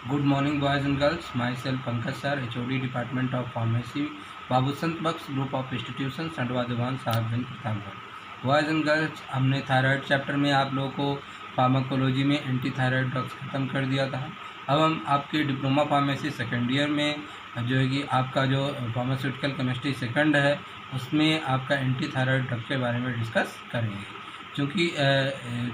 Good morning, boys and girls. Myself Pankaj sir, HOD Department of Pharmacy, Babu Sant Baksh group of institutions Andwa Diwan Sahabganj Pratapgarh. Boys and girls, हमने thyroid chapter में आप लोगों को pharmacology में anti thyroid drugs ख़त्म कर दिया था। अब हम आपके डिप्लोमा फार्मेसी सेकेंड ईयर में जो है कि आपका जो फार्मास्यूटिकल केमिस्ट्री सेकंड है उसमें आपका एंटी थायराइड ड्रग के बारे में डिस्कस करेंगे। क्योंकि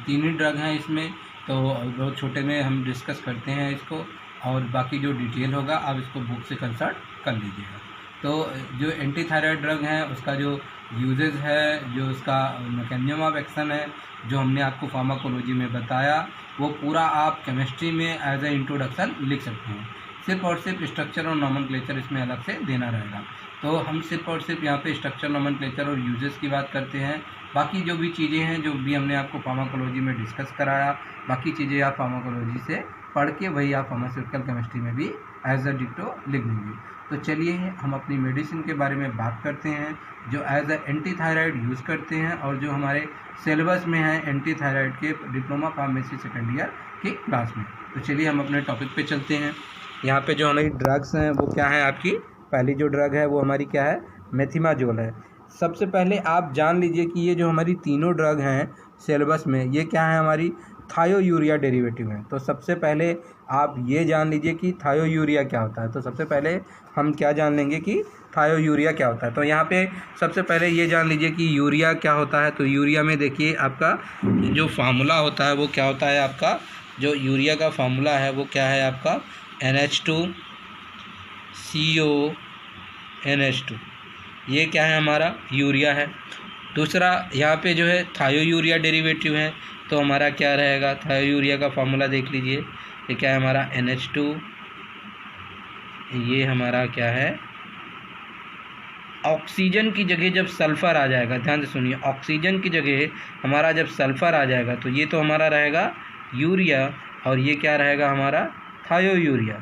तीन ही ड्रग हैं इसमें, तो बहुत छोटे में हम डिस्कस करते हैं इसको, और बाकी जो डिटेल होगा आप इसको बुक से कंसल्ट कर लीजिएगा। तो जो एंटी थायराइड ड्रग है उसका जो यूजेज है, जो उसका मैकेनिज्म ऑफ एक्शन है, जो हमने आपको फार्माकोलॉजी में बताया, वो पूरा आप केमिस्ट्री में एज ए इंट्रोडक्शन लिख सकते हैं। सिर्फ और सिर्फ स्ट्रक्चर और नॉमेनक्लेचर इसमें अलग से देना रहेगा। तो हम सिर्फ और सिर्फ यहाँ पे स्ट्रक्चर, नॉमेनक्लेचर और यूजेस की बात करते हैं। बाकी जो भी चीज़ें हैं, जो भी हमने आपको फार्माकोलॉजी में डिस्कस कराया, बाकी चीज़ें आप फार्माकोलॉजी से पढ़ के वही आप फार्मास्यूटिकल केमिस्ट्री में भी एज अ डिक्टो लिख देंगे। तो चलिए हम अपनी मेडिसिन के बारे में बात करते हैं जो as a anti thyroid use करते हैं और जो हमारे सिलेबस में है एंटी थायराइड के डिप्लोमा फार्मेसी सेकेंड ईयर की क्लास में। तो चलिए हम अपने टॉपिक पे चलते हैं। यहाँ पे जो हमारी ड्रग्स हैं वो क्या है आपकी, पहली जो ड्रग है वो हमारी क्या है, मेथिमाजोल है। सबसे पहले आप जान लीजिए कि ये जो हमारी तीनों ड्रग हैं सिलेबस में, ये क्या है, हमारी थायोयूरिया डेरिवेटिव है। तो सबसे पहले आप ये जान लीजिए कि थायोयूरिया क्या होता है। तो सबसे पहले हम क्या जान लेंगे कि थायोयूरिया क्या होता है। तो यहाँ पे सबसे पहले ये जान लीजिए कि यूरिया क्या होता है। तो यूरिया में देखिए आपका जो फार्मूला होता है वो क्या होता है, आपका जो यूरिया का फार्मूला है वो क्या है आपका NH2CO NH2, ये क्या है, हमारा यूरिया है। दूसरा यहाँ पे जो है थायोयूरिया डेरिवेटिव है, तो हमारा क्या रहेगा, थायोयूरिया का फार्मूला देख लीजिए, ये क्या है हमारा NH2, ये हमारा क्या है, ऑक्सीजन की जगह जब सल्फ़र आ जाएगा, ध्यान से सुनिए, ऑक्सीजन की जगह हमारा जब सल्फ़र आ जाएगा तो ये तो हमारा रहेगा यूरिया, और ये क्या रहेगा हमारा थायोयूरिया,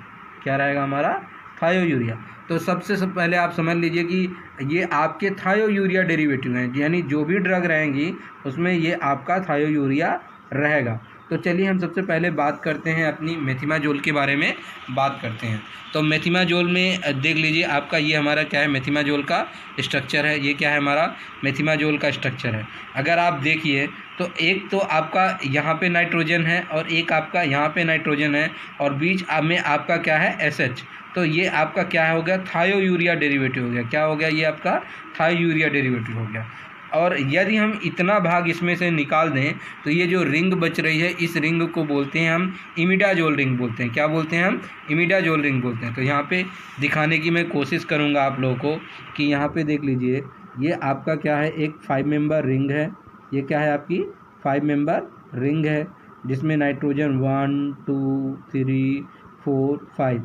क्या रहेगा हमारा थायोयूरिया। तो सबसे पहले आप समझ लीजिए कि ये आपके थायोयूरिया डेरिवेटिव हैं, यानी जो भी ड्रग रहेंगी उसमें ये आपका थायोयूरिया रहेगा। तो चलिए हम सबसे पहले बात करते हैं अपनी मेथिमाजोल के बारे में बात करते हैं। तो मेथिमाजोल में देख लीजिए आपका ये हमारा क्या है, मेथिमाजोल का स्ट्रक्चर है। ये क्या है, हमारा मेथिमाजोल का स्ट्रक्चर है। अगर आप देखिए तो एक तो आपका यहाँ पे नाइट्रोजन है और एक आपका यहाँ पे नाइट्रोजन है, और बीच में आपका क्या है SH। तो ये आपका क्या हो गया, थायोयूरिया डेरिवेटिव हो गया। क्या हो गया, ये आपका थायोयूरिया डेरिवेटिव हो गया। और यदि हम इतना भाग इसमें से निकाल दें तो ये जो रिंग बच रही है, इस रिंग को बोलते हैं हम इमिडाजोल रिंग बोलते हैं। क्या बोलते हैं हम, इमिडाजोल रिंग बोलते हैं। तो यहाँ पे दिखाने की मैं कोशिश करूँगा आप लोगों को कि यहाँ पे देख लीजिए, ये आपका क्या है, एक 5 मेंबर रिंग है। ये क्या है, आपकी 5 मेंबर रिंग है, जिसमें नाइट्रोजन 1 2 3 4 5।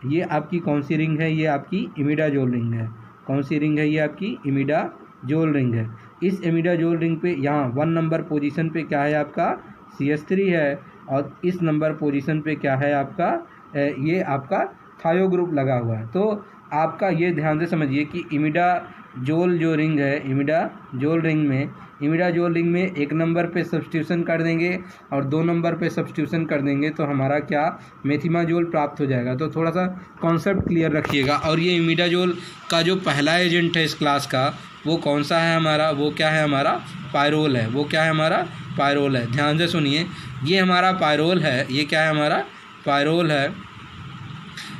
ये आपकी कौन सी रिंग है, ये आपकी इमिडाजोल रिंग है। कौन सी रिंग है, ये आपकी इमिडाजोल रिंग है। इस इमिडाजोल रिंग पे यहाँ 1 नंबर पोजीशन पे क्या है आपका CH3 है, और इस नंबर पोजीशन पे क्या है आपका ये आपका थायो ग्रुप लगा हुआ है। तो आपका ये ध्यान से समझिए कि इमिडाजोल जो रिंग है, इमिडाजोल रिंग में 1 नंबर पे सब्स्टिट्यूशन कर देंगे और 2 नंबर पे सब्स्टिट्यूशन कर देंगे तो हमारा क्या, मेथिमाजोल प्राप्त हो जाएगा। तो थोड़ा सा कॉन्सेप्ट क्लियर रखिएगा। और ये इमिडाजोल का जो पहला एजेंट है इस क्लास का, वो कौन सा है हमारा, वो क्या है हमारा पायरोल है। वो क्या है हमारा पायरोल है। ध्यान से सुनिए, ये हमारा पायरोल है, ये क्या है हमारा पायरोल है।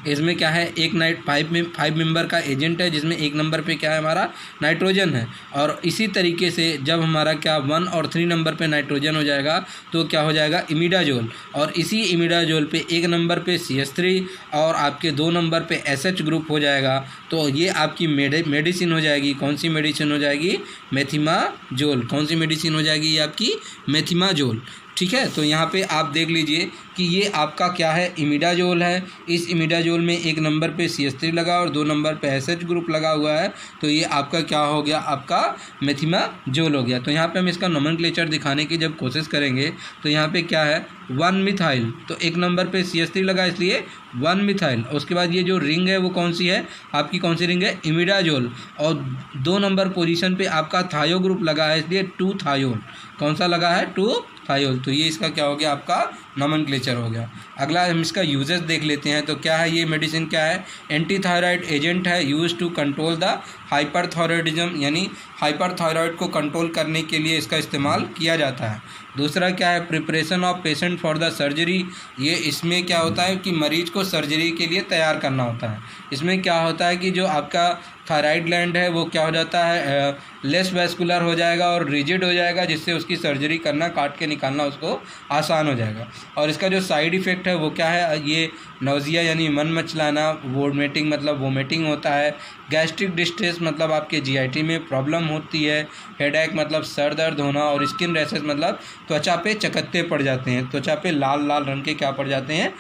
इसमें क्या है, एक 5 मेंबर का एजेंट है, जिसमें 1 नंबर पे क्या है हमारा नाइट्रोजन है। और इसी तरीके से जब हमारा क्या 1 और 3 नंबर पे नाइट्रोजन हो जाएगा तो क्या हो जाएगा, इमिडाजोल। और इसी इमिडाजोल पे 1 नंबर पे CH3 और आपके 2 नंबर पे SH ग्रुप हो जाएगा। तो ये आपकी मेडिसिन हो जाएगी। कौन सी मेडिसिन हो जाएगी, मेथिमाजोल। कौन सी मेडिसिन हो जाएगी, ये आपकी मेथिमाजोल। ठीक है, तो यहाँ पे आप देख लीजिए कि ये आपका क्या है, इमिडाजोल है। इस इमिडाजोल में 1 नंबर पे CH3 लगा और 2 नंबर पे SH ग्रुप लगा हुआ है। तो ये आपका क्या हो गया, आपका मेथिमाजोल हो गया। तो यहाँ पे हम इसका नोमेनक्लेचर दिखाने की जब कोशिश करेंगे तो यहाँ पे क्या है, 1 मिथाइल। तो 1 नंबर पे CH3 लगा, इसलिए 1 मिथाइल। उसके बाद ये जो रिंग है वो कौन सी है, आपकी कौन सी रिंग है, इमिडाजोल। और 2 नंबर पोजीशन पे आपका थायो ग्रुप लगा है, इसलिए 2 थायोल। कौन सा लगा है, 2 थायोल। तो ये इसका क्या हो गया, आपका नोमेनक्लेचर हो गया। अगला हम इसका यूजेस देख लेते हैं। तो क्या है ये मेडिसिन, क्या है, एंटी थायराइड एजेंट है, use to control the hyperthyroidism, यानी हाइपरथायरॉयड को कंट्रोल करने के लिए इसका इस्तेमाल किया जाता है। दूसरा क्या है, preparation of patient for the surgery. ये इसमें क्या होता है कि मरीज को सर्जरी के लिए तैयार करना होता है। इसमें क्या होता है कि जो आपका थायराइड ग्लैंड है वो क्या हो जाता है, लेस वैस्कुलर हो जाएगा और रिजिड हो जाएगा, जिससे उसकी सर्जरी करना, काट के निकालना उसको आसान हो जाएगा। और इसका जो साइड इफ़ेक्ट है वो क्या है, ये नौजिया यानी मन मचलाना, वोमिटिंग मतलब वोमिटिंग होता है, गैस्ट्रिक डिस्ट्रेस मतलब आपके जीआईटी में प्रॉब्लम होती है, हेडेक मतलब सर दर्द होना, और स्किन रैशेस मतलब त्वचा पे चकत्ते पड़ जाते हैं, त्वचा पे लाल लाल रंग के क्या पड़ जाते हैं,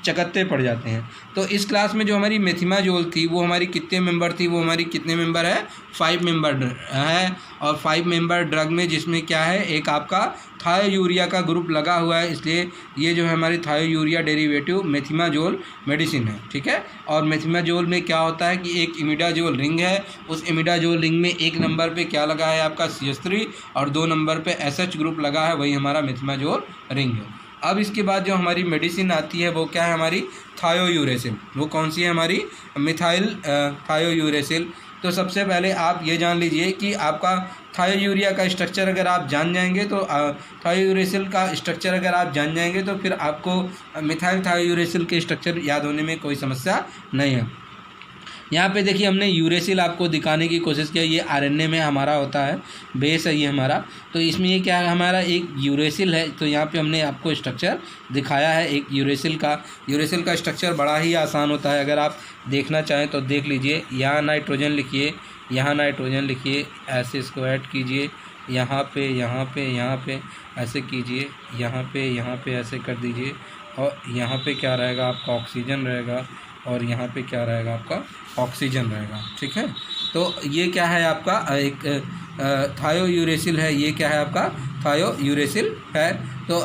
चकत्ते पड़ जाते हैं। तो इस क्लास में जो हमारी मेथिमाजोल थी वो हमारी कितने मेंबर थी, वो हमारी कितने मेंबर है, 5 मेंबर है। और 5 मेंबर ड्रग में जिसमें क्या है, एक आपका थायोयूरिया का ग्रुप लगा हुआ है, इसलिए ये जो है हमारी थायोयूरिया डेरिवेटिव मेथिमाजोल मेडिसिन है, ठीक है। और मेथिमाजोल में क्या होता है कि एक इमिडाजोल रिंग है, उस इमिडाजोल रिंग में 1 नंबर पे क्या लगा है आपका CH3 और 2 नंबर पे SH ग्रुप लगा है, वही हमारा मेथिमाजोल रिंग है। अब इसके बाद जो हमारी मेडिसिन आती है वो क्या है, हमारी थायोयूरेसिल। वो कौन सी है, हमारी मिथाइल थायोयूरेसिल। तो सबसे पहले आप ये जान लीजिए कि आपका थायोयूरिया का स्ट्रक्चर अगर आप जान जाएंगे तो थायोयूरेसिल का स्ट्रक्चर अगर आप जान जाएंगे तो फिर आपको मिथाइल थायोयूरेसिल के स्ट्रक्चर याद होने में कोई समस्या नहीं है। यहाँ पे देखिए हमने यूरेसिल आपको दिखाने की कोशिश किया, ये आरएनए में हमारा होता है, बेस है ये हमारा। तो इसमें ये क्या है, हमारा एक यूरेसिल है। तो यहाँ पे हमने आपको स्ट्रक्चर दिखाया है एक यूरेसिल का। यूरेसिल का स्ट्रक्चर बड़ा ही आसान होता है, अगर आप देखना चाहें तो देख लीजिए। यहाँ नाइट्रोजन लिखिए, यहाँ नाइट्रोजन लिखिए, ऐसे इसको ऐड कीजिए, यहाँ पे यहाँ पे यहाँ पे ऐसे कीजिए, यहाँ पे ऐसे कर दीजिए, और यहाँ पे क्या रहेगा आपका ऑक्सीजन रहेगा, और यहाँ पे क्या रहेगा आपका ऑक्सीजन रहेगा, ठीक है। तो ये क्या है आपका एक थायोयूरेसिल है, ये क्या है आपका थायोयूरेसिल है। तो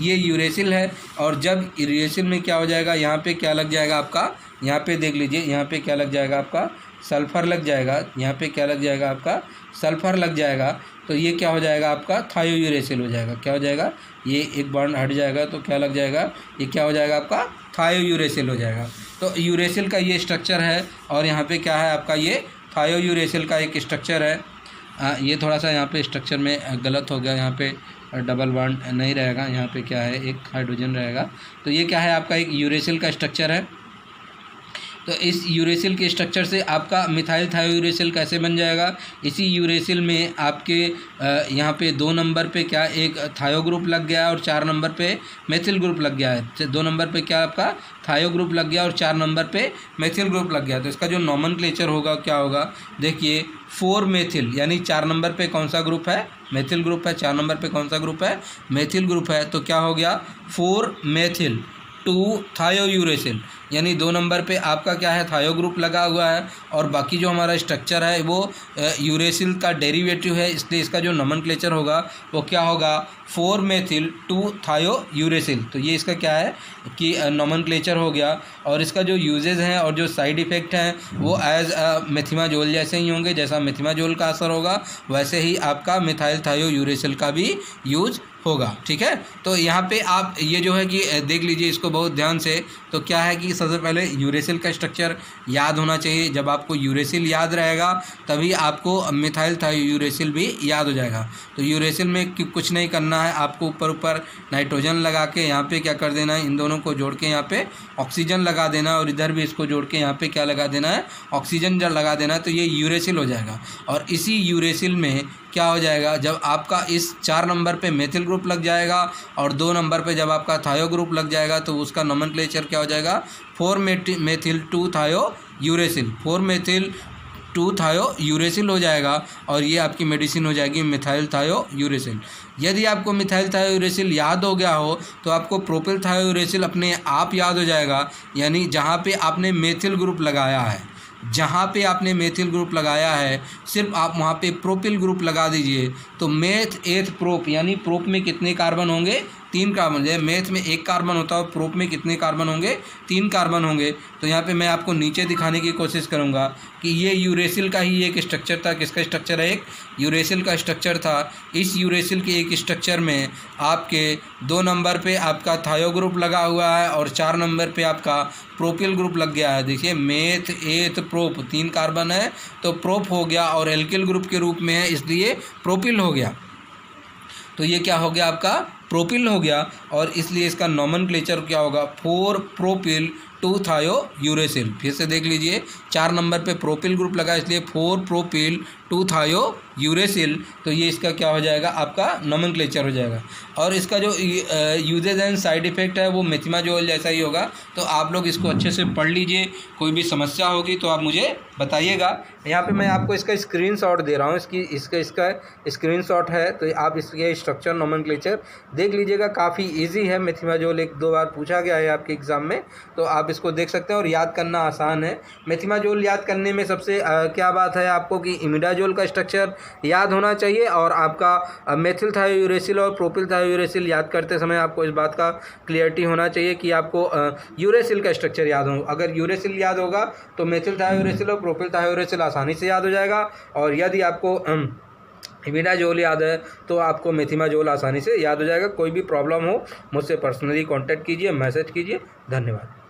ये यूरेसिल है। और जब यूरेसिल में क्या हो जाएगा, यहाँ पे क्या लग जाएगा आपका, यहाँ पे देख लीजिए, यहाँ पे क्या लग जाएगा आपका, सल्फ़र लग जाएगा। यहाँ पे क्या लग जाएगा आपका, सल्फ़र लग जाएगा। तो ये क्या हो जाएगा आपका थायोयूरेसिल हो जाएगा। क्या हो जाएगा, ये एक बॉन्ड हट जाएगा तो क्या लग जाएगा, ये क्या हो जाएगा आपका थायोयूरेसिल हो जाएगा। तो यूरेसिल का ये स्ट्रक्चर है, और यहाँ पे क्या है आपका, ये थायोयूरेसिल का एक स्ट्रक्चर है। ये थोड़ा सा यहाँ पे स्ट्रक्चर में गलत हो गया, यहाँ पे डबल बॉन्ड नहीं रहेगा, यहाँ पे क्या है एक हाइड्रोजन रहेगा। तो ये क्या है आपका एक यूरेसिल का स्ट्रक्चर है। तो इस यूरेसिल के स्ट्रक्चर से आपका मिथाइल थायोयूरेसिल कैसे बन जाएगा, इसी यूरेसिल में आपके यहाँ पे 2 नंबर पे क्या एक थायो ग्रुप लग गया है और 4 नंबर पे मेथिल ग्रुप लग गया है। 2 नंबर पे क्या आपका थायो ग्रुप लग गया और 4 नंबर पे मेथिल ग्रुप लग गया। तो इसका जो नोमेनक्लेचर होगा क्या होगा, देखिए 4 मेथिल, यानी 4 नंबर पे कौन सा ग्रुप है, मेथिल ग्रुप है। 4 नंबर पे कौन सा ग्रुप है, मेथिल ग्रुप है। तो क्या हो गया 4 मेथिल 2 थायोयूरेसिल, यानी 2 नंबर पे आपका क्या है थायो ग्रुप लगा हुआ है, और बाकी जो हमारा स्ट्रक्चर है वो यूरेसिल का डेरिवेटिव है, इसलिए इसका जो नोमेनक्लेचर होगा वो क्या होगा 4 मेथिल 2 थायोयूरेसिल। तो ये इसका क्या है कि नोमेनक्लेचर हो गया। और इसका जो यूजेज हैं और जो साइड इफ़ेक्ट हैं वो एज मेथिमाजोल जैसे ही होंगे, जैसा मेथिमाजोल का असर होगा वैसे ही आपका मिथाइल थायोयूरेसिल का भी यूज होगा, ठीक है। तो यहाँ पे आप ये जो है कि देख लीजिए इसको बहुत ध्यान से। तो क्या है कि सबसे पहले यूरेसिल का स्ट्रक्चर याद होना चाहिए। जब आपको यूरेसिल याद रहेगा तभी आपको मिथाइल थायोयूरेसिल भी याद हो जाएगा। तो यूरेसिल में कुछ नहीं करना है, आपको ऊपर नाइट्रोजन लगा के यहाँ पे क्या कर देना है, इन दोनों को जोड़ के यहाँ पे ऑक्सीजन लगा देना, और इधर भी इसको जोड़ के यहाँ पे क्या लगा देना है, ऑक्सीजन जब लगा देना है, तो ये यूरेसिल हो जाएगा। और इसी यूरेसिल में क्या हो जाएगा, जब आपका इस 4 नंबर पे मेथिल ग्रुप लग जाएगा और 2 नंबर पे जब आपका थायो ग्रुप लग जाएगा तो उसका नोमेनक्लेचर क्या हो जाएगा 4 मेथिल 2 थायोयूरेसिल, 4 मेथिल 2 थायोयूरेसिल हो जाएगा। और ये आपकी मेडिसिन हो जाएगी मिथाइल थायोयूरेसिल। यदि आपको मिथाइल थायोयूरेसिल याद हो गया हो तो आपको प्रोपिल थायोयूरेसिल अपने आप याद हो जाएगा, यानी जहाँ पे आपने मेथिल ग्रुप लगाया है, जहाँ पे आपने मेथिल ग्रुप लगाया है सिर्फ आप वहाँ पे प्रोपिल ग्रुप लगा दीजिए। तो मेथ एथ प्रोप, यानी प्रोप में कितने कार्बन होंगे, 3 कार्बन, जैसे मेथ में 1 कार्बन होता है और प्रोप में कितने कार्बन होंगे, 3 कार्बन होंगे। तो यहाँ पे मैं आपको नीचे दिखाने की कोशिश करूँगा कि ये यूरेसिल का ही एक स्ट्रक्चर था। किसका स्ट्रक्चर है? एक यूरेसिल का स्ट्रक्चर था। इस यूरेसिल के एक स्ट्रक्चर में आपके 2 नंबर पे आपका थायो ग्रुप लगा हुआ है और 4 नंबर पे आपका प्रोपिल ग्रुप लग गया है। देखिए मेथ एथ प्रोप 3 कार्बन है तो प्रोप हो गया और एल्किल ग्रुप के रूप में है इसलिए प्रोपिल हो गया। तो ये क्या हो गया? आपका प्रोपिल हो गया और इसलिए इसका नॉमेनक्लेचर क्या होगा? 4 प्रोपिल 2 थायो यूरेसिल। फिर से देख लीजिए 4 नंबर पे प्रोपिल ग्रुप लगा इसलिए 4 प्रोपिल 2 थायो यूरेसिल। तो ये इसका क्या हो जाएगा? आपका नॉमेनक्लेचर हो जाएगा। और इसका जो यूजेज एंड साइड इफ़ेक्ट है वो मेथिमाजोल जैसा ही होगा। तो आप लोग इसको अच्छे से पढ़ लीजिए, कोई भी समस्या होगी तो आप मुझे बताइएगा। यहाँ पे मैं आपको इसका स्क्रीनशॉट दे रहा हूँ, इसका स्क्रीनशॉट है तो आप इसके स्ट्रक्चर नॉमेनक्लेचर देख लीजिएगा। काफ़ी इजी है, मेथिमाजोल 1-2 बार पूछा गया है आपके एग्ज़ाम में, तो आप इसको देख सकते हैं और याद करना आसान है। मेथिमाजोल याद करने में सबसे क्या बात है आपको कि इमिडाजोल का स्ट्रक्चर याद होना चाहिए और आपका मेथिल थायोयूरेसिल और प्रोपिल थायोयूरेसिल याद करते समय आपको इस बात का क्लियरिटी होना चाहिए कि आपको यूरेसिल का स्ट्रक्चर याद हो। अगर यूरेसिल याद होगा तो मेथिल थायोयूरेसिल और प्रोपिल थायोयूरेसिल आसानी से याद हो जाएगा और यदि आपको इमिडाजोल याद है तो आपको मेथिमाजोल आसानी से याद हो जाएगा। कोई भी प्रॉब्लम हो मुझसे पर्सनली कांटेक्ट कीजिए, मैसेज कीजिए। धन्यवाद।